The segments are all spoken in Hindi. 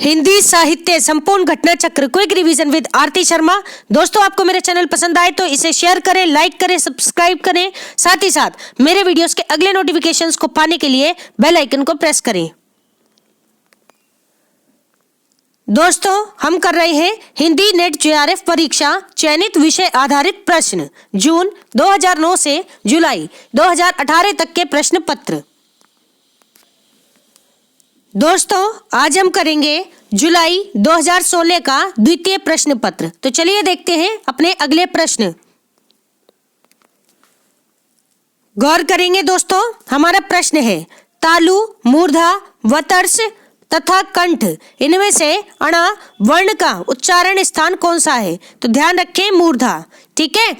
हिंदी साहित्य संपूर्ण घटना चक्र क्विक रिवीजन विद आरती शर्मा। दोस्तों, आपको मेरा चैनल पसंद आए तो इसे शेयर करें, लाइक करें, सब्सक्राइब करें। साथ ही साथ मेरे वीडियोस के अगले नोटिफिकेशंस को पाने के लिए बेल आइकन को प्रेस करें। दोस्तों, हम कर रहे हैं हिंदी नेट जेआरएफ परीक्षा चयनित विषय आधारित प्रश्न जून 2009 से जुलाई 2018 तक के प्रश्न पत्र। दोस्तों, आज हम करेंगे जुलाई 2016 का द्वितीय प्रश्न पत्र। तो चलिए देखते हैं अपने अगले प्रश्न। गौर करेंगे दोस्तों, हमारा प्रश्न है तालु, मूर्धा, वतर्स तथा कंठ, इनमें से अणा वर्ण का उच्चारण स्थान कौन सा है? तो ध्यान रखें मूर्धा। ठीक है,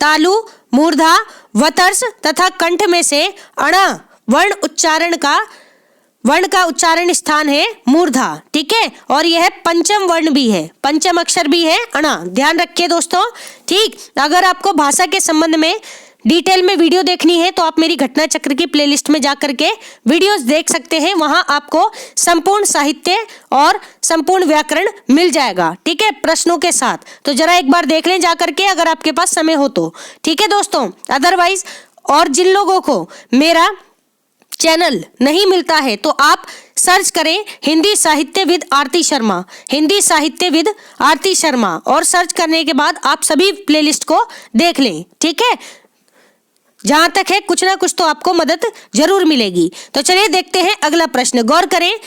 तालु, मूर्धा, वतर्स तथा कंठ में से अणा वर्ण का उच्चारण स्थान है मूर्धा। ठीक है, और यह पंचम वर्ण भी है, पंचम अक्षर भी है अणा। ध्यान रखिए दोस्तों। ठीक, अगर आपको भाषा के संबंध में डिटेल में वीडियो देखनी है तो आप मेरी घटना चक्र की प्लेलिस्ट में जाकर के वीडियोस देख सकते हैं। वहां आपको संपूर्ण साहित्य और संपूर्ण व्याकरण मिल जाएगा। ठीक है, प्रश्नों के साथ। तो जरा एक बार देख लें जाकर के, अगर आपके पास समय हो तो। ठीक है दोस्तों, अदरवाइज और जिन लोगों को मेरा चैनल नहीं मिलता है तो आप सर्च करें हिंदी साहित्य विद आरती शर्मा, हिंदी साहित्य विद आरती शर्मा, और सर्च करने के बाद आप सभी प्लेलिस्ट को देख लें। ठीक है, जहां तक है कुछ ना कुछ तो आपको मदद जरूर मिलेगी। तो चलिए देखते हैं अगला प्रश्न। गौर करें,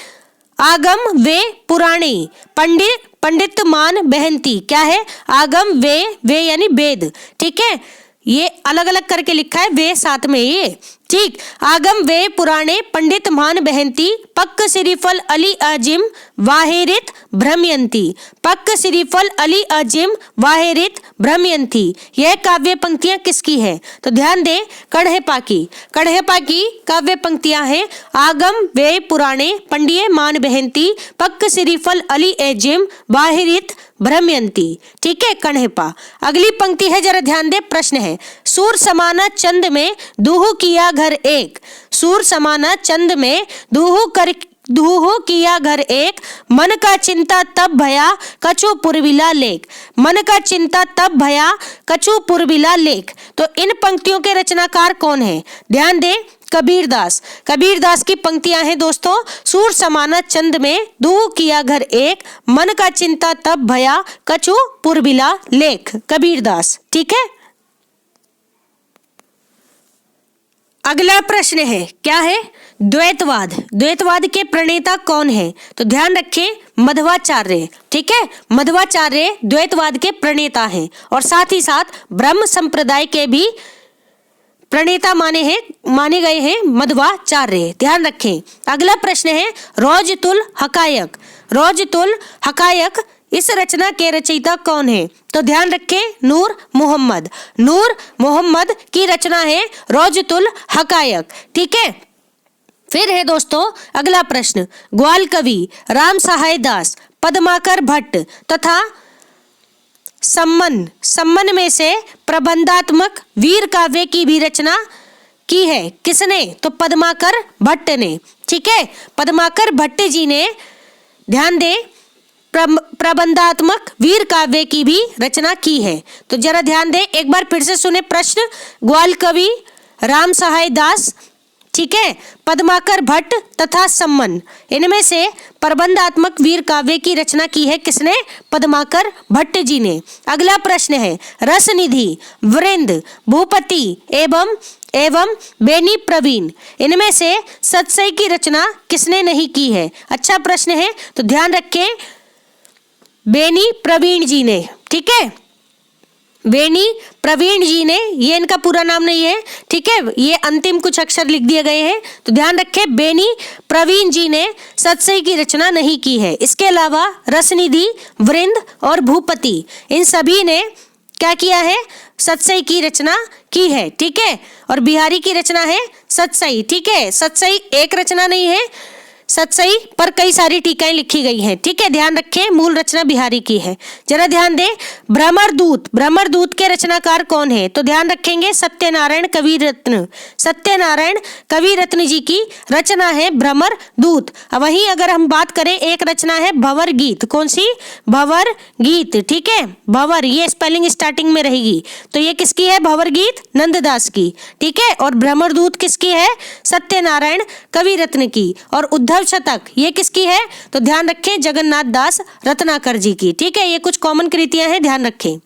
आगम वे पुराणे पंडित मान बहनती। क्या है? आगम वे यानी वेद। ठीक है, ये अलग अलग करके लिखा है, वे साथ में ये। ठीक, आगम वे पुराणे पंडित मान बहनती, पक्क सिरीफल अली अजिम वाहेरित भ्रमयंती, पक्क सिरीफल अली अजिम वाहेरित भ्रमयंती। यह काव्य पंक्तियां किसकी है? तो ध्यान दें, कण्हेपा की काव्य पंक्तियां हैं। आगम वे पुराणे पंडित मान बहनती, पक्क सिरीफल अली अजिम वाहेरित भ्रमयंती। ठीक है, कण्हेपा। अगली पंक्ति है, जरा ध्यान दे, प्रश्न है सूर समाना चंद में दूहु किया घर एक, सूर समाना चंद में दूहु किया घर एक, मन का चिंता तब भया कछु पुरबिला लेख, मन का चिंता तब भया कछु पुरबिला लेख। तो इन पंक्तियों के रचनाकार कौन है? ध्यान दें, कबीरदास की पंक्तियां हैं दोस्तों। सूर समाना चंद में दूहु किया घर एक, मन का चिंता तब भया कछु पुरबिला लेख, कबीरदास। ठीक है, अगला प्रश्न है, क्या है? द्वैतवाद के प्रणेता कौन है? तो ध्यान रखें, मध्वाचार्य। ठीक है, मध्वाचार्य द्वैतवाद के प्रणेता हैं और साथ ही साथ ब्रह्म संप्रदाय के भी प्रणेता माने गए हैं मध्वाचार्य। ध्यान रखें। अगला प्रश्न है रोजतुल हकायक इस रचना के रचयिता कौन है? तो ध्यान रखें, नूर मोहम्मद की रचना है रोजतुल हकायक। ठीक है, फिर है दोस्तों अगला प्रश्न, ग्वाल कवि राम सहाय दास, पद्माकर भट्ट तथा सम्मन में से प्रबंधात्मक वीर काव्य की भी रचना की है किसने? तो पद्माकर भट्ट ने। ठीक है, पद्माकर भट्ट जी ने, ध्यान दें, प्रबंधात्मक वीर काव्य की भी रचना की है। तो जरा ध्यान दें, एक बार फिर से सुने प्रश्न। ग्वाल कवि राम सहाय दास, ठीक है, पद्माकर भट्ट तथा सम्मन, इनमें से प्रबंधात्मक वीर काव्य की रचना की है किसने? पद्माकर भट्ट जी ने। अगला प्रश्न है रसनिधि वृंद भूपति एवं बेनी प्रवीण, इनमें से सतसई की रचना किसने नहीं की है? अच्छा प्रश्न है, तो ध्यान रखें, बेनी प्रवीण जी ने। ठीक है, बेनी प्रवीण जी ने, ये इनका पूरा नाम नहीं है। ठीक है, ये अंतिम कुछ अक्षर लिख दिए गए हैं, तो ध्यान रखें, बेनी प्रवीण जी ने सतसई की रचना नहीं की है। इसके अलावा रसनिधि, वृंद और भूपति, इन सभी ने क्या किया है? सतसई की रचना की है। ठीक है, और बिहारी की रचना है सतसई। ठीक है, सतसई एक रचना नहीं है, सच सही पर कई सारी टीकाएं लिखी गई हैं। ठीक है, ध्यान रखें, मूल रचना बिहारी की है। जरा ध्यान दें, भ्रमरदूत, भ्रमरदूत के रचनाकार कौन है? तो ध्यान रखेंगे सत्यनारायण कविरत्न, सत्यनारायण कविरत्न जी की रचना है भ्रमरदूत। वहीं अगर हम बात करें, एक रचना है भंवर गीत। कौन सी? भंवर गीत। ठीक है, भंवर, ये स्पेलिंग स्टार्टिंग में रहेगी, तो ये किसकी है? भंवर गीत नंददास की। ठीक है, और भ्रमरदूत किसकी है? सत्यनारायण कविरत्न की। और उद्धव शतक ये किसकी है? तो ध्यान रखें जगन्नाथ दास रत्नाकर जी की। ठीक है, ये कुछ कॉमन कृतियां हैं, ध्यान रखें।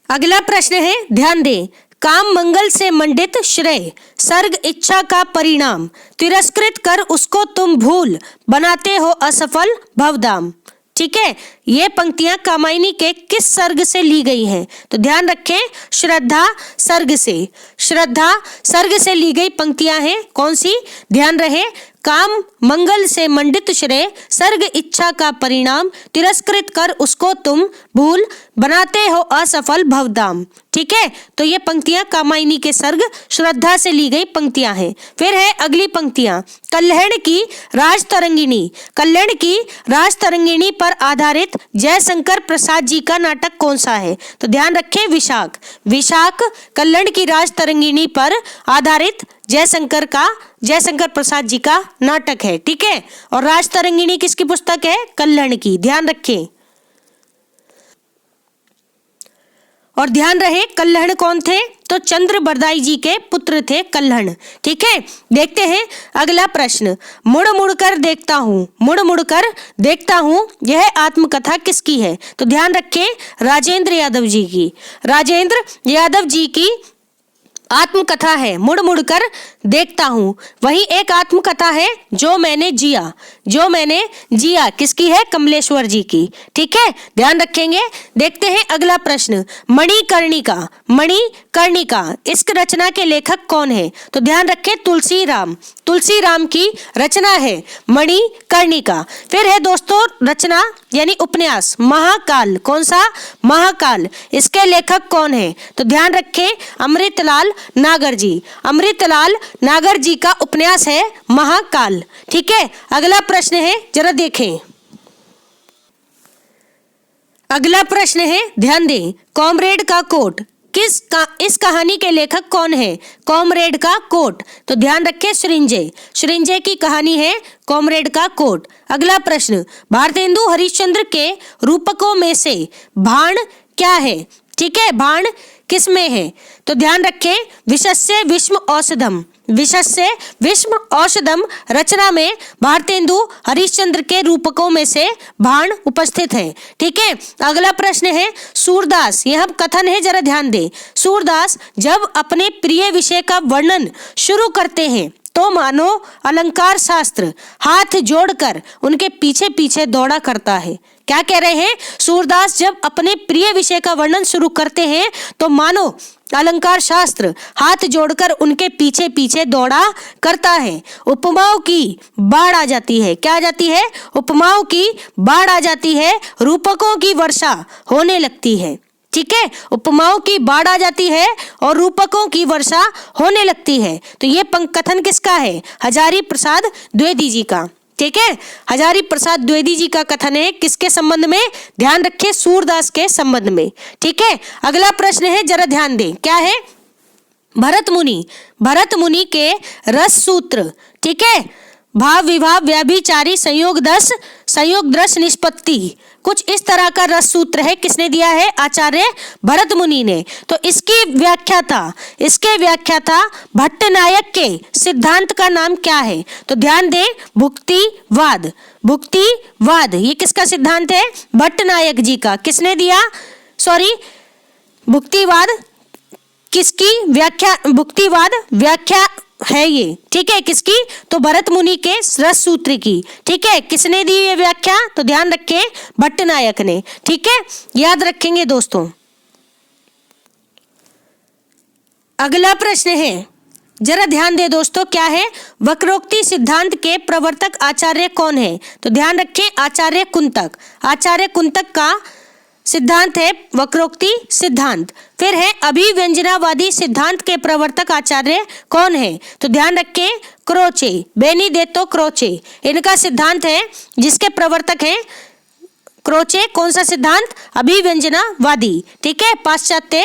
अगला प्रश्न है, ध्यान दें, काम मंगल से मंडित श्रेय, सर्ग इच्छा का परिणाम, तिरस्कृत कर उसको तुम भूल, बनाते हो असफल भवदाम। ठीक है, ये पंक्तियां कामायनी के किस सर्ग से ली गई हैं? तो ध्यान रखें श्रद्धा सर्ग से, श्रद्धा सर्ग से ली गई पंक्तियां हैं। कौन सी? ध्यान रहे, काम मंगल से मंडित श्रेय, सर्ग इच्छा का परिणाम, तिरस्कृत कर उसको तुम भूल, बनाते हो असफल भवदाम। ठीक है, तो ये पंक्तियां कामायनी के सर्ग श्रद्धा से ली गई पंक्तियां हैं। फिर है अगली पंक्तियां, कल्याण की राजतरंगिणी, कल्याण की राजतरंगिणी पर आधारित जयशंकर प्रसाद जी का नाटक कौन सा है? तो ध्यान रखें विशाख, विशाख कल्याण की राजतरंगिणी पर आधारित जयशंकर प्रसाद जी का नाटक है। ठीक है, और राजतरंगिणी किसकी पुस्तक है? कल्याण की, ध्यान रखें। और ध्यान रहे कल्हण कौन थे? तो चंद्र बरदाई जी के पुत्र थे कल्हण। ठीक है, देखते हैं अगला प्रश्न, मुड़ मुड़ कर देखता हूँ, मुड़ मुड़ कर देखता हूँ, यह आत्मकथा किसकी है? तो ध्यान रखें राजेंद्र यादव जी की, राजेंद्र यादव जी की आत्मकथा है मुड़ मुड़ कर देखता हूँ। वही एक आत्मकथा है जो मैंने जिया, जो मैंने जिया, किसकी है? कमलेश्वर जी की। ठीक है, ध्यान रखेंगे। देखते हैं अगला प्रश्न, मणिकर्णिका, मणिकर्णिका इस रचना के लेखक कौन है? तो ध्यान रखें तुलसीराम, तुलसीराम की रचना है मणिकर्णिका। फिर है दोस्तों रचना यानी उपन्यास महाकाल। कौन सा? महाकाल। इसके लेखक कौन है? तो ध्यान रखें अमृतलाल नागर जी, अमृतलाल नागर जी का उपन्यास है महाकाल। ठीक है, अगला प्रश्न है, जरा देखें। अगला प्रश्न है, ध्यान दें, कॉमरेड का कोट इस कहानी के लेखक कौन है? कॉमरेड का कोट। तो ध्यान रखें सृंजय, सृंजय की कहानी है कॉमरेड का कोट। अगला प्रश्न, भारतेंदु हरिश्चंद्र के रूपकों में से भाण क्या है? ठीक है, भाण किस में है? तो ध्यान रखें विशस्य विष्म औषधम, विशस्य विष्म औषधम रचना में भारतेंदु हरिश्चंद्र के रूपकों में से भाण उपस्थित है। ठीक है, अगला प्रश्न है सूरदास, यह कथन है, जरा ध्यान दें, सूरदास जब अपने प्रिय विषय का वर्णन शुरू करते हैं तो मानो अलंकार शास्त्र हाथ जोड़कर उनके पीछे पीछे दौड़ा करता है। क्या कह रहे हैं? सूरदास जब अपने प्रिय विषय का वर्णन शुरू करते हैं तो मानो अलंकार शास्त्र हाथ जोड़कर उनके पीछे पीछे दौड़ा करता है। उपमाओं की बाढ़ आ जाती है। क्या आ जाती है? उपमाओं की बाढ़ आ जाती है, रूपकों की वर्षा होने लगती है। ठीक है, उपमाओं की बाढ़ आ जाती है और रूपकों की वर्षा होने लगती है। तो ये कथन किसका है? हजारी प्रसाद द्विवेदी जी का। ठीक है, हजारी प्रसाद द्विवेदी जी का कथन है, किसके संबंध में? ध्यान रखें सूरदास के संबंध में। ठीक है, अगला प्रश्न है, जरा ध्यान दें, क्या है? भरत मुनि के रस सूत्र। ठीक है, भाव विभाव व्यभिचारी संयोग दस निष्पत्ति, कुछ इस तरह का रस सूत्र है। किसने दिया है? आचार्य भरत मुनि ने। तो इसके व्याख्याता भट्टनायक के सिद्धांत का नाम क्या है? तो ध्यान दें भुक्तिवाद, भुक्तिवाद ये किसका सिद्धांत है? भट्टनायक जी का। किसने दिया? भुक्तिवाद किसकी व्याख्या? भुक्तिवाद व्याख्या है ये। ठीक है, किसकी? तो भरत मुनि के रस सूत्र की। ठीक है, किसने दी ये व्याख्या? तो ध्यान रखें भट्टनायक ने। ठीक है, याद रखेंगे दोस्तों। अगला प्रश्न है, जरा ध्यान दे दोस्तों, क्या है? वक्रोक्ति सिद्धांत के प्रवर्तक आचार्य कौन है? तो ध्यान रखें आचार्य कुंतक। आचार्य कुंतक का सिद्धांत है वक्रोक्ति सिद्धांत। फिर है अभिव्यंजनावादी सिद्धांत के प्रवर्तक आचार्य कौन है? तो ध्यान रखें क्रोचे, बेनिडेत्तो क्रोचे इनका सिद्धांत है, जिसके प्रवर्तक हैं क्रोचे। कौन सा सिद्धांत? अभिव्यंजनावादी, ठीक है, पाश्चात्य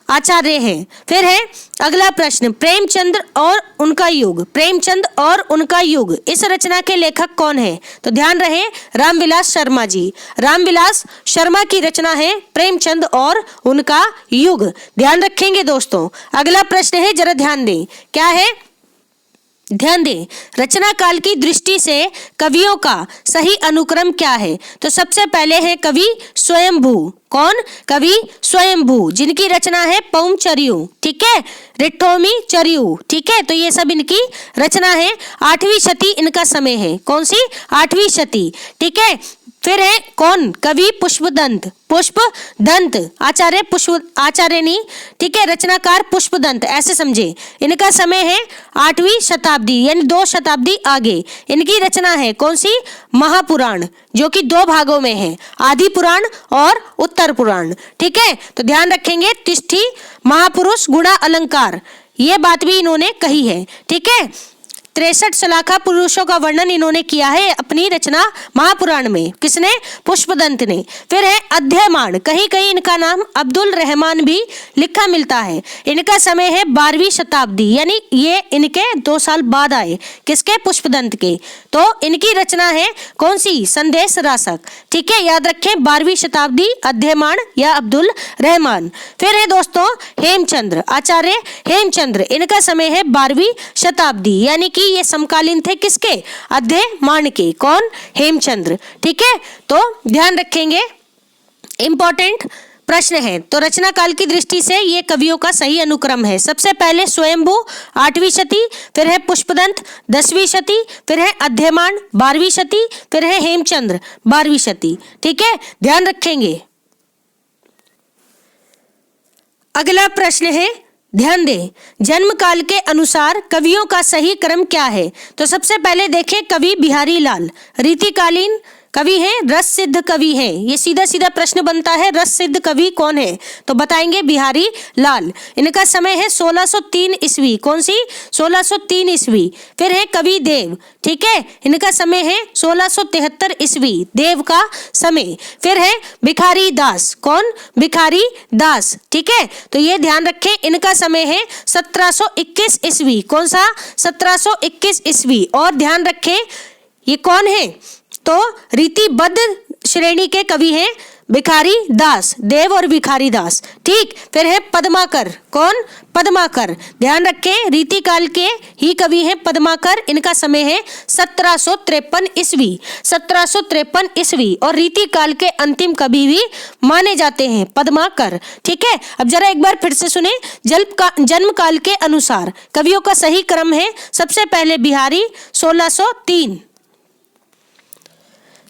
आचार्य हैं। फिर है अगला प्रश्न, प्रेमचंद और उनका युग। प्रेमचंद और उनका युग इस रचना के लेखक कौन है? तो ध्यान रहे रामविलास शर्मा जी। रामविलास शर्मा की रचना है प्रेमचंद और उनका युग। ध्यान रखेंगे दोस्तों। अगला प्रश्न है, जरा ध्यान दें, क्या है? ध्यान दें, रचना काल की दृष्टि से कवियों का सही अनुक्रम क्या है? तो सबसे पहले है कवि स्वयंभू। कौन? कवि स्वयंभू, जिनकी रचना है पौमचर्यू, ठीक है, रिट्ठोमी चर्यू, ठीक है। तो ये सब इनकी रचना है। 8वीं शती इनका समय है। कौन सी? 8वीं शती, ठीक है। फिर है कौन? कवि पुष्पदंत। पुष्पदंत आचार्य, पुष्प आचार्य नहीं, ठीक है, रचनाकार पुष्पदंत, ऐसे समझे। इनका समय है 8वीं शताब्दी, यानी 2 शताब्दी आगे। इनकी रचना है कौन सी? महापुराण, जो कि 2 भागों में है, आदि पुराण और उत्तर पुराण, ठीक है। तो ध्यान रखेंगे, तिष्ठी महापुरुष गुणा अलंकार, ये बात भी इन्होंने कही है, ठीक है। 63 सलाखा पुरुषों का वर्णन इन्होंने किया है अपनी रचना महापुराण में। किसने? पुष्पदंत ने। फिर है अध्ययमान, कहीं कहीं इनका नाम अब्दुल रहमान भी लिखा मिलता है। इनका समय है 12वीं शताब्दी, यानी ये इनके 2 साल बाद आए। किसके? पुष्पदंत के। तो इनकी रचना है कौन सी? संदेश रासक, ठीक है, याद रखें 12वीं शताब्दी, अध्ययमान या अब्दुल रहमान। फिर है दोस्तों हेमचंद्र, आचार्य हेमचंद्र, इनका समय है 12वीं शताब्दी, यानी कि ये समकालीन थे किसके? अध्ययमान के। कौन? हेमचंद्र, ठीक है। तो ध्यान रखेंगे, इंपॉर्टेंट प्रश्न है। तो रचना काल की दृष्टि से ये कवियों का सही अनुक्रम है। सबसे पहले स्वयंभू 8वीं शती, फिर है पुष्पदंत 10वीं शती, फिर है अध्ययमान 12वीं शती, फिर है हेमचंद्र 12वीं शती, ठीक है, ध्यान रखेंगे। अगला प्रश्न है, ध्यान दें, जन्म काल के अनुसार कवियों का सही क्रम क्या है? तो सबसे पहले देखें कवि बिहारी लाल रीतिकालीन कवि हैं, रस सिद्ध कवि हैं। ये सीधा सीधा प्रश्न बनता है, रस सिद्ध कवि कौन है? तो बताएंगे बिहारी लाल। इनका समय है 1603 ईस्वी। कौन सी? 1603 ईस्वी। फिर है कवि देव, ठीक है, इनका समय है 1673 ईस्वी, देव का समय। फिर है भिखारी दास। कौन? भिखारी दास, ठीक है। तो ये ध्यान रखें, इनका समय है 1721 ईस्वी। कौन सा? 1721 ईस्वी। और ध्यान रखें ये कौन है? तो रीतिबद्ध श्रेणी के कवि हैं भिखारी दास, देव और भिखारी दास, ठीक। फिर है पद्माकर। कौन? पद्माकर, ध्यान रखें रीति काल के ही कवि हैं पद्माकर। इनका समय है 1753 ईस्वी, 1753 ईस्वी। और रीति काल के अंतिम कवि भी माने जाते हैं पद्माकर, ठीक है। अब जरा एक बार फिर से सुने, जन्म काल के अनुसार कवियों का सही क्रम है, सबसे पहले बिहारी 1603,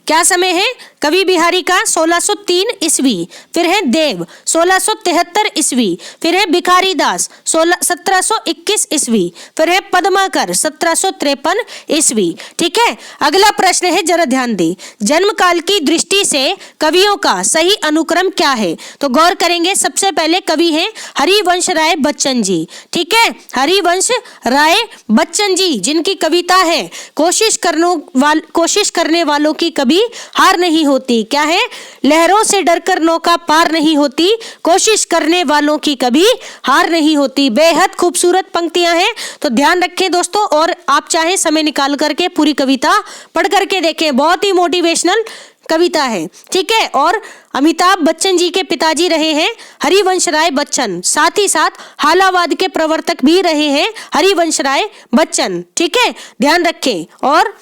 क्या समय है कवि बिहारी का? 1603 ईस्वी। फिर है देव 1673 ईस्वी। फिर है भिखारी दास 1721 ईस्वी। फिर है पद्माकर 1753 ईस्वी, ठीक है। अगला प्रश्न है, जरा ध्यान दें, जन्म काल की दृष्टि से कवियों का सही अनुक्रम क्या है? तो गौर करेंगे, सबसे पहले कवि हैं हरिवंश राय बच्चन जी, ठीक है, हरिवंश राय बच्चन जी, जिनकी कविता है कोशिश करने वालों की कभी हार नहीं होती। क्या है? लहरों से डरकर नौका पार नहीं होती, कोशिश करने वालों की कभी हार नहीं होती। बेहद खूबसूरत पंक्तियां हैं, तो ध्यान रखें दोस्तों। और आप चाहे समय निकाल करके पूरी कविता पढ़ करके देखें, बहुत ही मोटिवेशनल कविता है, ठीक है। और अमिताभ बच्चन जी के पिताजी रहे हैं हरिवंश राय बच्चन, साथ ही साथ हालावाद के प्रवर्तक भी रहे हैं हरिवंश राय बच्चन, ठीक है, ध्यान रखें। और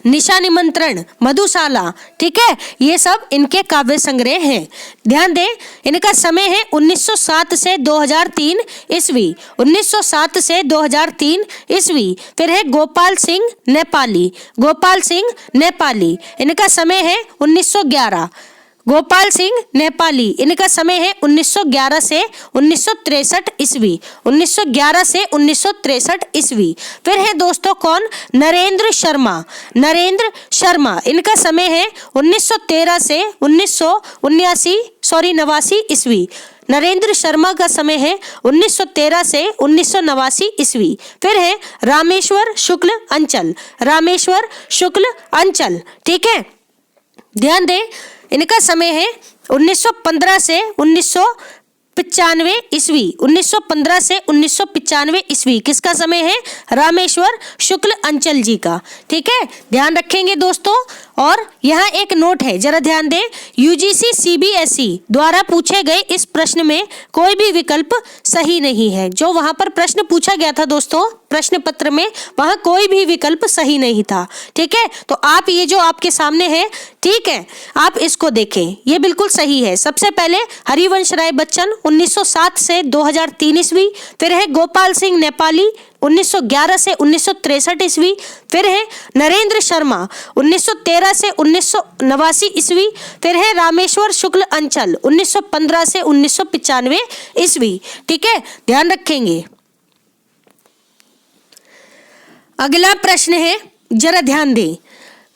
निशा निमंत्रण, मधुशाला, ठीक है, ये सब इनके काव्य संग्रह हैं। ध्यान दें, इनका समय है 1907 से 2003 ईस्वी, 1907 से 2003 ईस्वी। फिर है गोपाल सिंह नेपाली, गोपाल सिंह नेपाली, इनका समय है 1911। गोपाल सिंह नेपाली, इनका समय है 1911 से 1963 ईस्वी, 1911 से 1963 ईस्वी। फिर है दोस्तों कौन, नरेंद्र शर्मा, नरेंद्र शर्मा, इनका समय है 1913 से 1989 ईस्वी। नरेंद्र शर्मा का समय है 1913 से 1989 ईस्वी। फिर है रामेश्वर शुक्ल अंचल, रामेश्वर शुक्ल अंचल, ठीक है, ध्यान दें, इनका समय है 1915 से 1995 ईस्वी, 1915 से 1995 ईस्वी। किसका समय है, रामेश्वर शुक्ल अंचल जी का, ठीक है, ध्यान रखेंगे दोस्तों। और यहाँ एक नोट है, जरा ध्यान दें, यूजीसी सीबीएसई द्वारा पूछे गए इस प्रश्न में कोई भी विकल्प सही नहीं है। जो वहां पर प्रश्न पूछा गया था दोस्तों प्रश्न पत्र में, वहां कोई भी विकल्प सही नहीं था, ठीक है। तो आप ये जो आपके सामने है, ठीक है, आप इसको देखें, ये बिल्कुल सही है। सबसे पहले हरिवंश राय बच्चन 1907 से 2003 ईस्वी। फिर है गोपाल सिंह नेपाली 1911 से 1963 ईस्वी। फिर है नरेंद्र शर्मा 1913 से 1989 ईस्वी। फिर है रामेश्वर शुक्ल अंचल 1915 से 1995 ईस्वी, ठीक है, ध्यान रखेंगे। अगला प्रश्न है, जरा ध्यान दें,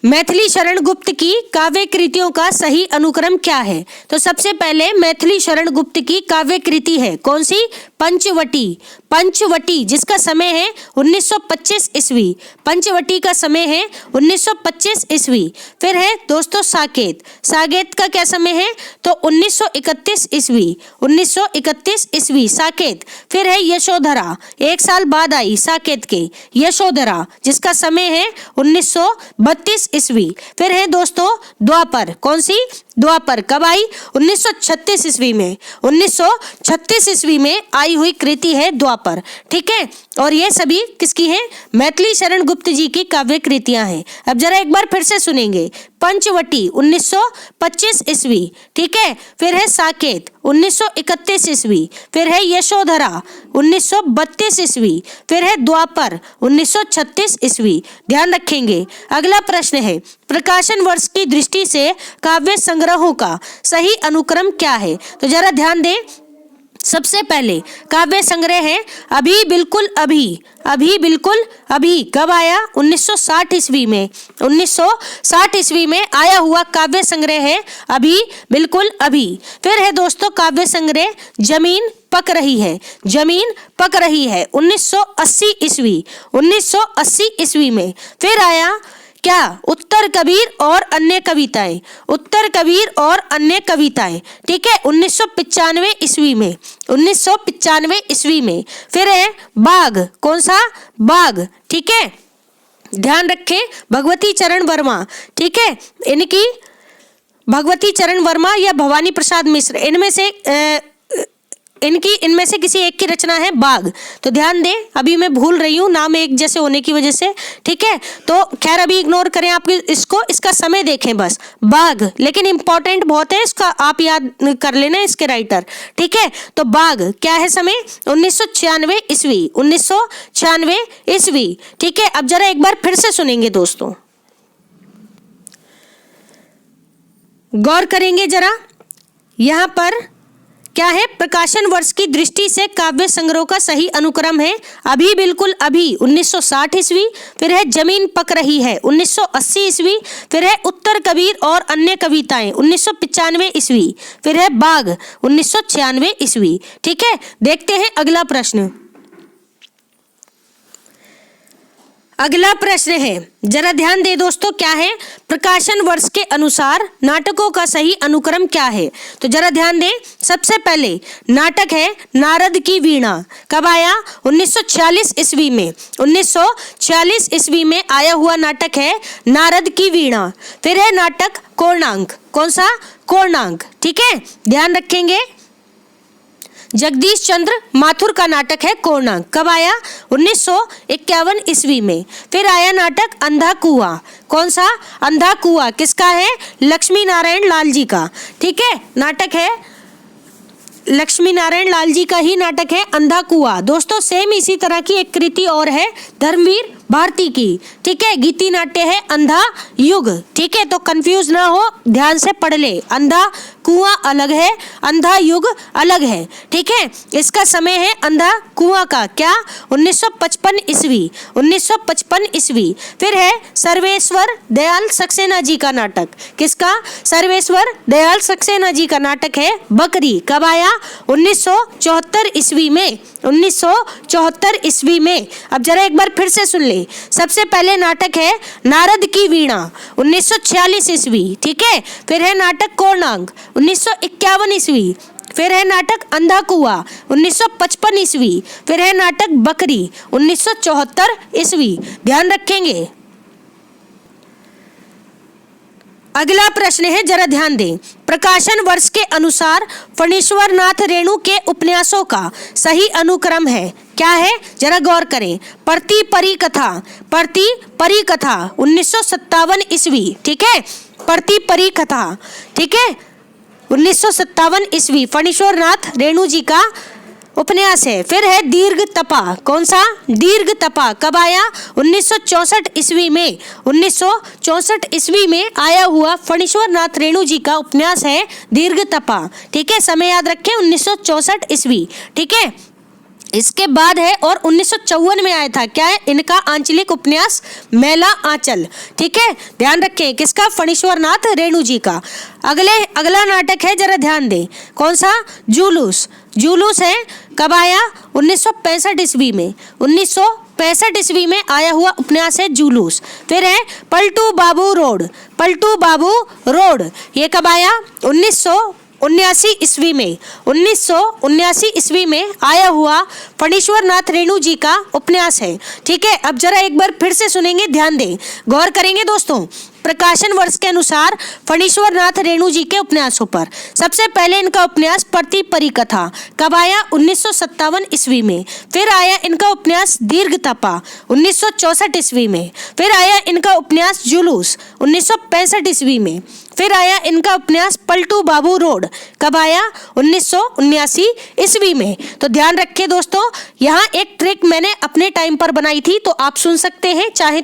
मैथिली शरण गुप्त की काव्य कृतियों का सही अनुक्रम क्या है। तो सबसे पहले मैथिली शरण गुप्त की काव्य कृति है कौन सी, पंचवटी, पंचवटी, जिसका समय है 1925 ईस्वी, पंचवटी का समय है 1925 ईस्वी। फिर है दोस्तों साकेत, साकेत का क्या समय है, तो 1931 ईस्वी, 1931 ईस्वी साकेत। फिर है यशोधरा, एक साल बाद आई साकेत के, यशोधरा, जिसका समय है 1932 ईस्वी। फिर है दोस्तों द्वापर, कौन सी, द्वापर, कब आई, 1936 ईस्वी में, 1936 ईस्वी में आई हुई कृति है द्वापर, ठीक है। और ये सभी किसकी हैं, मैथिली शरण गुप्त जी की काव्य कृतियां हैं। अब जरा एक बार फिर से सुनेंगे, पंचवटी 1925 ईस्वी, ठीक है। फिर है साकेत 1931 ईस्वी। फिर है यशोधरा 1932 ईस्वी। फिर है द्वापर 1936 ईस्वी, ध्यान रखेंगे। अगला प्रश्न है, प्रकाशन वर्ष की दृष्टि से काव्य संग्रहों का सही अनुक्रम क्या है। तो जरा ध्यान दें, सबसे पहले काव्य संग्रह है अभी बिल्कुल अभी, अभी बिल्कुल अभी, कब आया, 1960 ईस्वी में, 1960 ईस्वी में आया हुआ काव्य संग्रह है अभी बिल्कुल अभी। फिर है दोस्तों काव्य संग्रह जमीन पक रही है, जमीन पक रही है, 1980 ईस्वी, 1980 ईस्वी में। फिर आया क्या, उत्तर कबीर और अन्य कविताएं, उत्तर कबीर और अन्य कविताएं, ठीक है, 1995 ईस्वी में, 1995 ईस्वी में। फिर है बाघ, कौन सा, बाघ, ठीक है, ध्यान रखें, भगवती चरण वर्मा, ठीक है, इनकी भगवती चरण वर्मा या भवानी प्रसाद मिश्र, इनमें से किसी एक की रचना है बाघ। तो ध्यान दें, अभी मैं भूल रही हूँ नाम एक जैसे होने की वजह से, ठीक है, तो खैर अभी इग्नोर करें आप इसको, इसका समय देखें बस, बाघ, लेकिन इंपॉर्टेंट बहुत है इसका, आप याद कर लेना इसके राइटर, ठीक है। तो बाघ क्या है समय, 1996 ईस्वी, 1996 ईस्वी, ठीक है। अब जरा एक बार फिर से सुनेंगे दोस्तों, गौर करेंगे जरा, यहाँ पर क्या है, प्रकाशन वर्ष की दृष्टि से काव्य संग्रह का सही अनुक्रम है अभी बिल्कुल अभी 1960 ईस्वी। फिर है जमीन पक रही है 1980 ईस्वी। फिर है उत्तर कबीर और अन्य कविताएं 1995 ईस्वी। फिर है बाघ 1996 ईस्वी, ठीक है। देखते हैं अगला प्रश्न। अगला प्रश्न है, जरा ध्यान दे दोस्तों, क्या है, प्रकाशन वर्ष के अनुसार नाटकों का सही अनुक्रम क्या है। तो जरा ध्यान दें, सबसे पहले नाटक है नारद की वीणा, कब आया, 1946 ईस्वी में, 1946 ईस्वी में आया हुआ नाटक है नारद की वीणा। फिर है नाटक कोणार्क, कौन सा, कोणार्क, ठीक है, ध्यान रखेंगे, जगदीश चंद्र माथुर का नाटक है कोणार्क, कब आया, 1951 ईस्वी में। फिर आया नाटक अंधा कुआं, कौन सा, अंधा कुआं, किसका है, लक्ष्मी नारायण लाल जी का, ठीक है, नाटक है लक्ष्मी नारायण लाल जी का ही नाटक है अंधा कुआं। दोस्तों सेम इसी तरह की एक कृति और है धर्मवीर भारती की। ठीक है, गीति नाट्य है अंधा युग। ठीक है, तो कंफ्यूज ना हो, ध्यान से पढ़ ले। अंधा कुआं अलग है, अंधा युग अलग है। ठीक है, इसका समय है अंधा कुआं का क्या, 1955 ईस्वी, 1955 ईस्वी। फिर है सर्वेश्वर दयाल सक्सेना जी का नाटक। किसका, सर्वेश्वर दयाल सक्सेना जी का नाटक है बकरी। कब आया, 1974 ईस्वी में, 1974 ईस्वी में। अब जरा एक बार फिर से सुन ले। सबसे पहले नाटक है नारद की वीणा, 1946 ईस्वी। ठीक है, फिर है नाटक कोणार्क, 1951 ईस्वी। फिर है नाटक अंधा कुआं, 1955 ईस्वी। फिर है नाटक बकरी, 1974 ईस्वी। ध्यान रखेंगे। अगला प्रश्न है, जरा ध्यान दें। प्रकाशन वर्ष के अनुसार फणीश्वर नाथ रेणु के उपन्यासों का सही अनुक्रम है, क्या है, जरा गौर करें। प्रति परी कथा, प्रति परी कथा 1957 ईस्वी। ठीक है, प्रति परी कथा। ठीक है, 1957 ईस्वी फणीश्वर नाथ रेणु जी का उपन्यास है। फिर है दीर्घ तपा। कौन सा, दीर्घ तपा। कब आया, 1964 ईस्वी में, 1964 ईस्वी में आया हुआ फणीश्वर नाथ रेणु जी का उपन्यास है दीर्घ तपा। ठीक है, समय याद रखें, 1964 ईस्वी। ठीक है, इसके बाद है और 1954 में आया था, क्या है, इनका आंचलिक उपन्यास मैला आंचल। ठीक है, ध्यान रखें, किसका, फणीश्वर नाथ रेणु जी का। अगला नाटक है, जरा ध्यान दें। कौन सा, जुलूस। जुलूस है, कब आया, 1965 ईस्वी में, 1965 ईस्वी में आया हुआ उपन्यास है जुलूस। फिर है पलटू बाबू रोड, पलटू बाबू रोड। ये कब आया, 1979 ईस्वी में, 1979 ईस्वी में आया हुआ फणीश्वर नाथ रेणु जी का उपन्यास है। ठीक है, अब जरा एक बार फिर से सुनेंगे, ध्यान दें, गौर करेंगे दोस्तों। प्रकाशन वर्ष के अनुसार फणीश्वर नाथ रेणु जी के उपन्यासों पर सबसे पहले इनका उपन्यास प्रति परी कथा। कब आया, 1957 ईस्वी में। फिर आया इनका उपन्यास दीर्घ तपा, 1964 ईस्वी में। फिर आया इनका उपन्यास जुलूस, 1965 ईस्वी में। फिर आया इनका उपन्यास पलटू बाबू रोड। कब आया, 1979 ईस्वी में। तो ध्यान रखिए दोस्तों, यहाँ एक ट्रिक मैंने अपने टाइम पर बनाई थी, तो आप सुन सकते हैं, चाहे